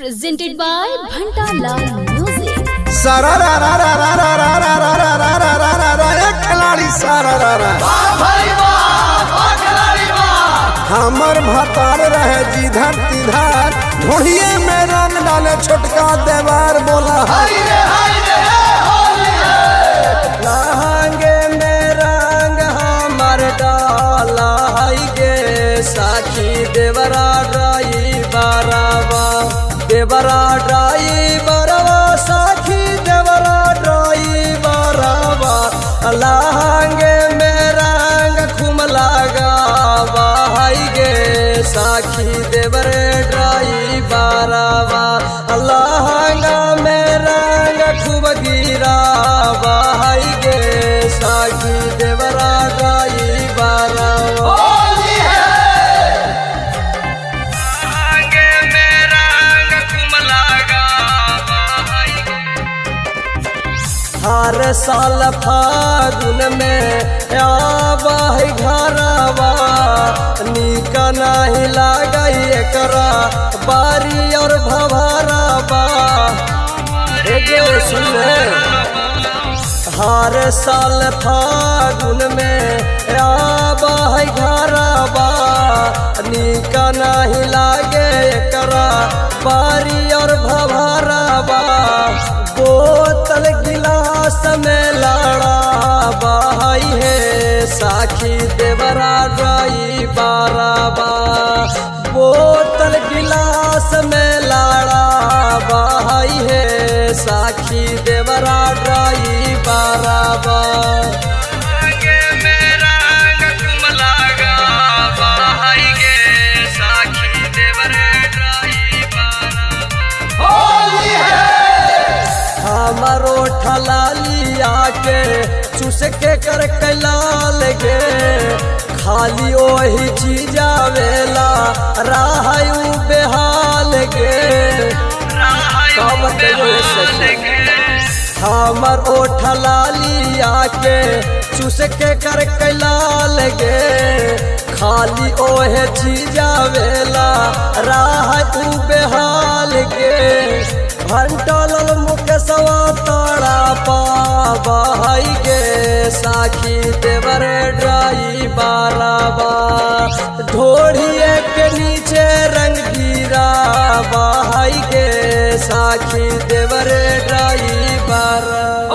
presented by Bhanta Lal Music. सारा रा रा रा रा रा रा रा रा रा रा रा रा रा रा एक खिलाड़ी सारा रा रा हमर भतार रहे जिधर तिधर ढूंढिए में रंग डाले छोटका देवार बोला लहंगे में रंग हमर डाला गे साखी देवरा ड्राई बराबा देवरा ड्राई बराबा साखी देवरा ड्राई बराबा लहंगे में रंग खुम लगा गे साखी देवरे ड्राई बराबा लहंगा में रंग खूब गिरा गे साखी देवरा ड्राई बराबा हर साल फागुन में आवा है घरवा निक नहीं लागई एकरा बारी और भभरवा सुने हर साल फागुन में आवा है घरवा निक नहीं लागे एकरा बारी और भभरवा बोतल गिलास में लड़ा बहाई है साखी देवरा ड्राई बराबा बोतल गिलास में लड़ा बहाई है साखी देवरा ड्राई बराबा हमारो ठलालिया के चूस के कर कैलाल गे खाली वही चीजा वेला राहू बेहाल गे हमर ओ ठलालिया के चूस के कर कैलाल गे खाली ओहे चीजा वेला राहू बेहाल गे घंटा लाल मुकेशवा ताड़ा पाई गे साखी देवरे ड्राई बराबा ढोढ़िए के नीचे रंग गिरा बहाई गे साखी देवरे ड्राई बराबा।